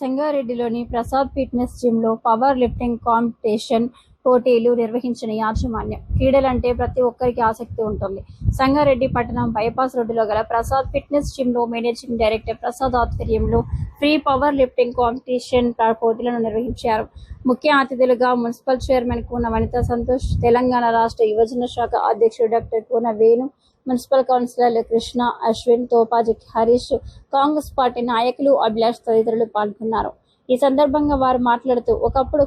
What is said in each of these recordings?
సంగారెడ్డిలోని Prasad fitness జిమ్లో power lifting competition పోటీలు నిర్వహించిన యాజమాన్యం. క్రీడలంటే ప్రతి ఒక్కరికి ఆసక్తి ఉంటుంది. సంగారెడ్డి పట్టణం బైపాస్ రోడ్డులో గల ప్రసాద్ ఫిట్నెస్ జిమ్లో మేనేజింగ్ డైరెక్టర్ ప్రసాద్ ఆధ్వర్యంలో ఫ్రీ పవర్ లిఫ్టింగ్ కాంపిటీషన్ పోటీలను నిర్వహించారు. ముఖ్య అతిథులుగా మున్సిపల్ చైర్మన్ కూన వనితా సంతోష్, తెలంగాణ రాష్ట్ర యువజన శాఖ అధ్యక్షుడు డాక్టర్ కూన వేణు, మున్సిపల్ కౌన్సిలర్లు కృష్ణ, అశ్విన్, తోపాజీ హరీష్, కాంగ్రెస్ పార్టీ నాయకులు, అభిలాష్ తదితరులు పాల్గొన్నారు. ఈ సందర్భంగా వారు మాట్లాడుతూ, ఒకప్పుడు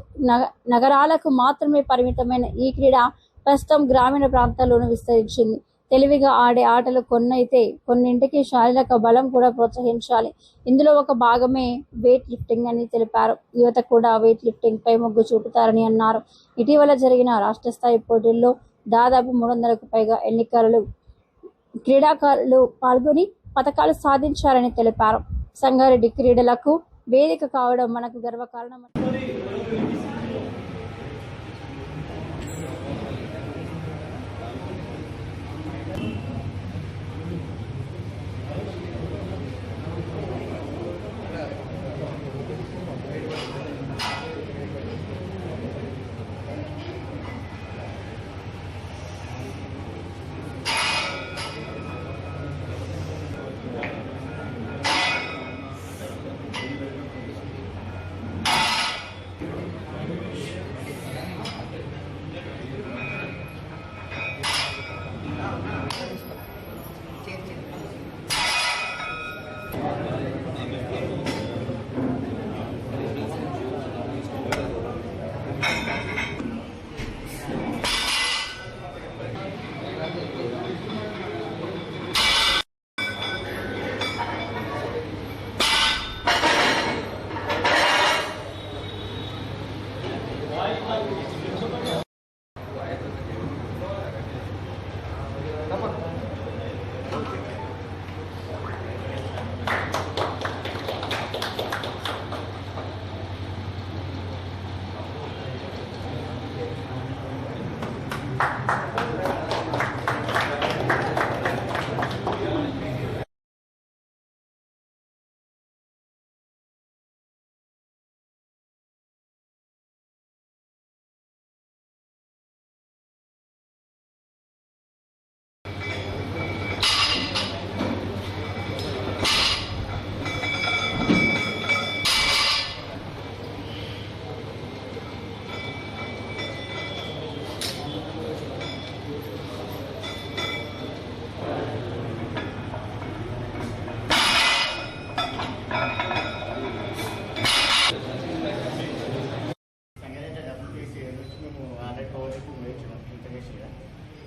నగరాలకు మాత్రమే పరిమితమైన ఈ క్రీడ ప్రస్తుతం గ్రామీణ ప్రాంతాల్లోనూ విస్తరించింది. తెలివిగా ఆడే ఆటలు కొన్నైతే కొన్నింటికి శారీరక బలం కూడా ప్రోత్సహించాలి. ఇందులో ఒక భాగమే వెయిట్ లిఫ్టింగ్ అని తెలిపారు. యువత కూడా వెయిట్ లిఫ్టింగ్ పై మొగ్గు చూపుతారని అన్నారు. ఇటీవల జరిగిన రాష్ట్ర స్థాయి పోటీల్లో దాదాపు 300కు పైగా క్రీడాకారులు పాల్గొని పతకాలు సాధించారని తెలిపారు. సంగారెడ్డి క్రీడలకు వేదిక కావడం మనకు గర్వకారణం.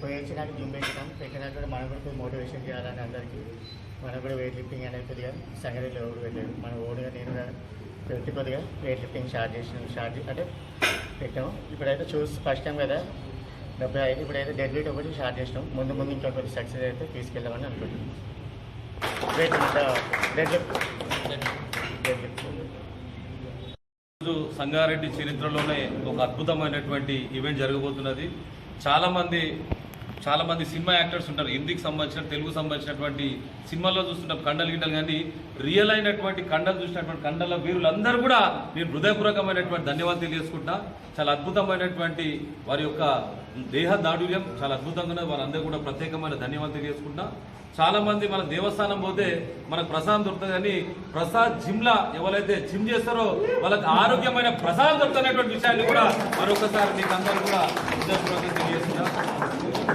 పోయించినాక జిమ్ పెట్టినాం. పెట్టినట్టు మనం కూడా మోటివేషన్ చేయాలని అందరికీ. మనం కూడా వెయిట్ లిఫ్టింగ్ అనేది కొద్దిగా సంగారెడ్డిలో ఎవరు పెట్టాడు. మనం ఓడిగా నేను పెట్టి కొద్దిగా వెయిట్ లిఫ్టింగ్ స్టార్ట్ అంటే పెట్టాము. ఇప్పుడైతే ఫస్ట్ టైం కదా 75, ఇప్పుడైతే డెడ్ లిఫ్ట్ ఒకటి స్టార్ట్ చేసినాం. ముందు ఇంకా కొద్దిగా సక్సెస్ అయితే తీసుకెళ్ళామని అనుకుంటున్నాం. డెడ్ లిఫ్ట్ సంగారెడ్డి చరిత్రలోనే ఒక అద్భుతమైనటువంటి ఈవెంట్ జరగబోతున్నది. చాలా మంది సినిమా యాక్టర్స్ ఉంటారు. హిందీకి సంబంధించిన, తెలుగు సంబంధించినటువంటి సినిమాల్లో చూస్తుంటాం కండలు గిండలు, కానీ రియల్ అయినటువంటి కండలు చూసినటువంటి కండల వీరులందరూ కూడా నేను హృదయపూర్వకమైనటువంటి ధన్యవాదాలు తెలియజేసుకుంటా. చాలా అద్భుతమైనటువంటి వారి యొక్క దేహ దాడుల్యం చాలా అద్భుతంగా, వారందరూ కూడా ప్రత్యేకమైన ధన్యవాదాలు తెలియజేసుకుంటా. చాలా మంది మన దేవస్థానం పోతే మనకు ప్రసాదం దొరుకుతుంది, కానీ ప్రసాద్ జిమ్లా ఎవరైతే జిమ్ చేస్తారో వాళ్ళకి ఆరోగ్యమైన ప్రసాదం దొరుకుతున్నటువంటి విషయాన్ని కూడా మరొకసారి మీకు అందరూ కూడా హృదయపూర్వకంగా తెలియజేస్తున్నా.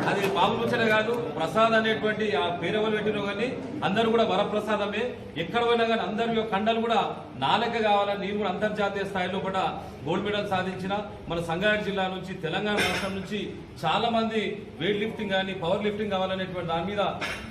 అది బాబుచనే కాదు, ప్రసాద్ అనేటువంటి ఆ పేరెవరు పెట్టినో కానీ అందరూ కూడా వరప్రసాదమే. ఎక్కడ పోయినా కానీ అందరి కండలు కూడా నాలెక్క కావాలని నేను కూడా అంతర్జాతీయ స్థాయిలో కూడా గోల్డ్ మెడల్ సాధించిన మన సంగారెడ్డి జిల్లా నుంచి, తెలంగాణ రాష్ట్రం నుంచి చాలా మంది వెయిట్ లిఫ్టింగ్ కానీ పవర్ లిఫ్టింగ్ కావాలనేటువంటి దాని మీద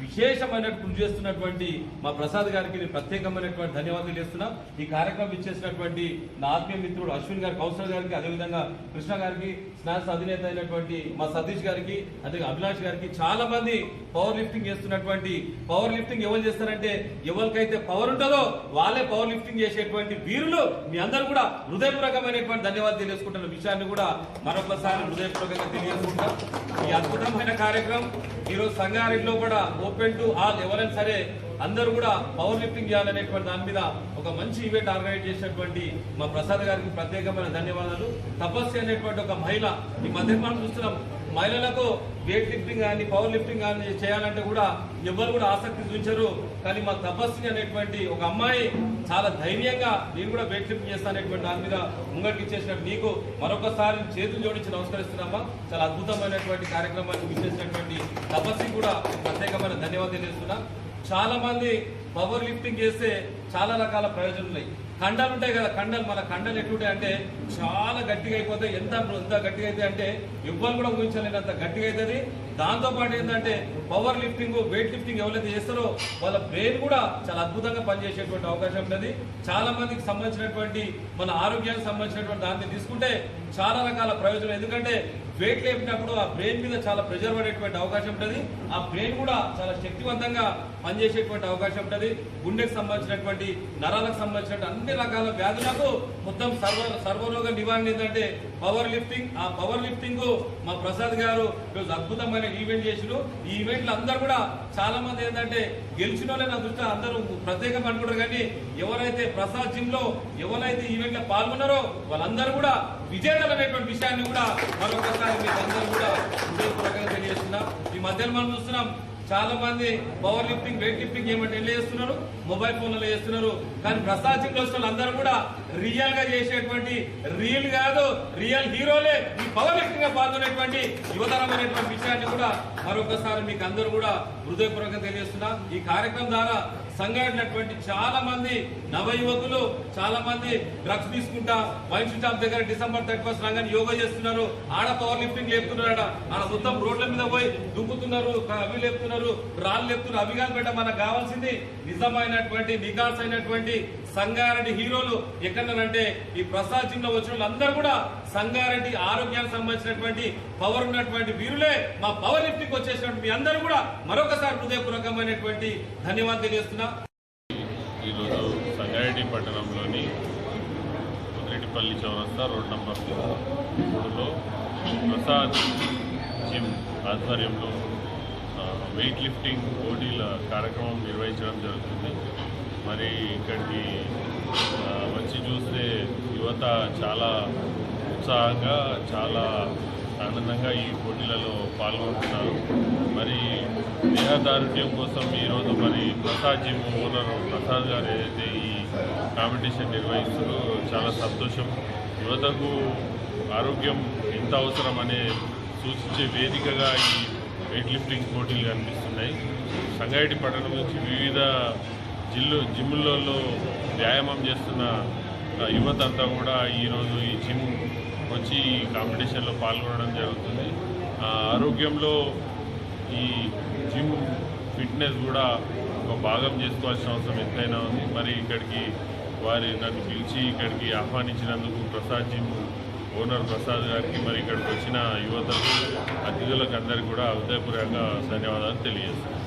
విశేషమైన కృషి చేస్తున్నటువంటి మా ప్రసాద్ గారికి నేను ప్రత్యేకమైనటువంటి ధన్యవాదాలు చేస్తున్నా. ఈ కార్యక్రమం ఇచ్చేసినటువంటి నా ఆత్మీయ మిత్రుడు అశ్విన్ గారి, కౌన్సిలర్ గారికి, అదేవిధంగా కృష్ణ గారికి, స్నాక్స్ అధినేత అయినటువంటి మా సతీష్ గారికి, అదే అభిలాష్ గారికి, చాలా మంది పవర్ లిఫ్టింగ్ చేస్తున్నటువంటి. పవర్ లిఫ్టింగ్ ఎవరు చేస్తారంటే ఎవరికైతే పవర్ ఉంటుందో వాళ్ళే పవర్ లిఫ్టింగ్ చేసేటువంటి వీరులు. మీ అందరూ కూడా హృదయపూర్వకమైనటువంటి ధన్యవాదాలు తెలియజేసుకుంటున్న విషయాన్ని కూడా మరొకసారి హృదయపూర్వకంగా తెలియజేసుకుంటాం. ఈ అద్భుతమైన కార్యక్రమం ఈరోజు సంగారెడ్డిలో కూడా ఓపెన్ టు ఆల్, ఎవరైనా సరే అందరూ కూడా పవర్ లిఫ్టింగ్ చేయాలనేటువంటి దాని మీద ఒక మంచి ఈవెంట్ ఆర్గనైజ్ చేసినటువంటి మా ప్రసాద్ గారికి ప్రత్యేకమైన ధన్యవాదాలు. తపస్సు అనేటువంటి ఒక మహిళ, ఈ మధ్య మనం చూస్తున్నాం మహిళలకు వెయిట్ లిఫ్టింగ్ కానీ పవర్ లిఫ్టింగ్ కానీ చేయాలంటే కూడా ఎవరు కూడా ఆసక్తి చూపించరు. కానీ మా తపస్వి అనేటువంటి ఒక అమ్మాయి చాలా ధైర్యంగా నేను కూడా వెయిట్ లిఫ్టింగ్ చేస్తాననేటువంటి దాని మీద ముంగటికి ఇచ్చేసినట్టు నీకు మరొకసారి చేతులు జోడించి నమస్కరిస్తున్నామా. చాలా అద్భుతమైనటువంటి కార్యక్రమాన్ని ఇచ్చేసినటువంటి తపస్వి కూడా ప్రత్యేకమైన ధన్యవాదాలు తెలియజేస్తున్నా. చాలా మంది పవర్ లిఫ్టింగ్ చేస్తే చాలా రకాల ప్రయోజనాలు ఉన్నాయి. కండలు ఉంటాయి కదా, మన కండలు ఎట్లుంటాయి అంటే చాలా గట్టిగా అయిపోతాయి. ఎంత గట్టిగా అయితే అంటే ఎవ్వరు కూడా ఊహించలేనంత గట్టిగా అవుతుంది. దాంతోపాటు ఏంటంటే పవర్ లిఫ్టింగ్ వెయిట్ లిఫ్టింగ్ ఎవరైతే చేస్తారో వాళ్ళ బ్రెయిన్ కూడా చాలా అద్భుతంగా పనిచేసేటువంటి అవకాశం ఉంటుంది. చాలా మందికి సంబంధించినటువంటి మన ఆరోగ్యానికి సంబంధించినటువంటి దాన్ని తీసుకుంటే చాలా రకాల ప్రయోజనం. ఎందుకంటే వెయిట్ లేపినప్పుడు ఆ బ్రెయిన్ మీద చాలా ప్రెజర్ పడేటువంటి అవకాశం ఉంటుంది. ఆ బ్రెయిన్ కూడా చాలా శక్తివంతంగా పనిచేసేటువంటి అవకాశం ఉంటుంది. గుండెకు సంబంధించినటువంటి నరాలకు సంబంధించినటువంటి అన్ని రకాల వ్యాధులకు మొత్తం సర్వరోగ నివారణ ఏంటంటే పవర్ లిఫ్టింగ్. ఆ పవర్ లిఫ్టింగ్ మా ప్రసాద్ గారు ఈరోజు అద్భుతమైన ఈవెంట్ చేసిరు. ఈ ఈవెంట్లు అందరూ కూడా చాలా మంది ఏంటంటే గెలిచిన వాళ్ళే నా దృష్టిలో అందరూ ప్రత్యేకంగా అనుకుంటారు. కానీ ఎవరైతే ప్రసాద్ జిమ్ లో ఎవరైతే ఈవెంట్ లో పాల్గొన్నారో వాళ్ళందరూ కూడా విజేతలు అనేటువంటి విషయాన్ని కూడా మరొకసారి మీకు అందరూ కూడా హృదయపూర్వకంగా తెలియజేస్తున్నాం. ఈ మధ్యలో మనం చూస్తున్నాం చాలా మంది పవర్ లిఫ్టింగ్ వెయిట్ లిఫ్టింగ్ ఏమంటే ఎట్లా చేస్తున్నారు, మొబైల్ ఫోన్లలో చేస్తున్నారు. కానీ ప్రసాద్ జిమ్ లో వచ్చిన అందరూ కూడా రియల్ గా చేసేటువంటి రియల్ కాదు రియల్ హీరోలే ఈ పవర్ లిఫ్టింగ్ గా పాల్గొనేటువంటి యువతరమైనటువంటి విషయాన్ని కూడా మరొకసారి మీకు అందరూ కూడా హృదయపూర్వకంగా తెలియజేస్తున్నా. ఈ కార్యక్రమం ద్వారా సంఘటనటువంటి చాలా మంది నవ యువకులు చాలా మంది డ్రగ్స్ తీసుకుంటా వైన్ షాప్ దగ్గర December 31 రాగానే యోగా చేస్తున్నారు. ఆడ పవర్ లిఫ్టింగ్ లేపుతున్నారు. ఆడ మొత్తం రోడ్ల మీద పోయి దుంకుతున్నారు, అవి లేపుతున్నారు, రాళ్ళు లేపుతున్నారు. అవి కాదు బెట్ట మనకు కావాల్సింది నిజమైనటువంటి నికాస్ అయినటువంటి సంగారెడ్డి హీరోలు ఎక్కడనంటే ఈ ప్రసాద్ జిమ్ లో వచ్చిన వాళ్ళందరూ కూడా సంగారెడ్డి ఆరోగ్యానికి సంబంధించినటువంటి పవర్ ఉన్నటువంటి వీరులే. మా పవర్ లిఫ్టింగ్ వచ్చేసినటువంటి మీ అందరూ కూడా మరొకసారి హృదయపూర్వకమైనటువంటి ధన్యవాదాలు తెలియజేస్తున్నా. ఈరోజు సంగారెడ్డి పట్టణంలోని కుదిరెడ్డిపల్లి చౌరస్తా రోడ్ నంబర్ 3లో ప్రసాద్ జిమ్ ఆధ్వర్యంలో వెయిట్ లిఫ్టింగ్ పోటీల కార్యక్రమం నిర్వహించడం జరుగుతుంది. మరి ఇక్కడికి వచ్చి చూస్తే యువత చాలా ఉత్సాహంగా చాలా ఆనందంగా ఈ పోటీలలో పాల్గొంటున్నారు. మరి దేహదారుఢ్యం కోసం ఈరోజు మరి ప్రసాద్ జిమ్ ఓనర్ ప్రసాద్ గారు ఏదైతే ఈ కాంపిటీషన్ నిర్వహిస్తారో చాలా సంతోషం. యువతకు ఆరోగ్యం ఎంత అవసరం అనే సూచించే వేదికగా ఈ వెయిట్ లిఫ్టింగ్ పోటీలు కనిపిస్తున్నాయి. సంగారెడ్డి పట్టణం నుంచి వివిధ జిమ్లలో వ్యాయామం చేస్తున్న యువత అంతా కూడా ఈరోజు ఈ జిమ్ వచ్చి ఈ కాంపిటీషన్లో పాల్గొనడం జరుగుతుంది. ఆరోగ్యంలో ఈ జిమ్ ఫిట్నెస్ కూడా ఒక భాగం చేసుకోవాల్సిన అవసరం ఎంతైనా ఉంది. మరి ఇక్కడికి నన్ను పిలిచి ఇక్కడికి ఆహ్వానించినందుకు ప్రసాద్ జిమ్ ఓనర్ ప్రసాద్ గారికి మరి ఇక్కడికి వచ్చిన యువతకు అతిథులకు అందరికీ కూడా హృదయపూర్వకంగా ధన్యవాదాలు తెలియజేస్తున్నాను.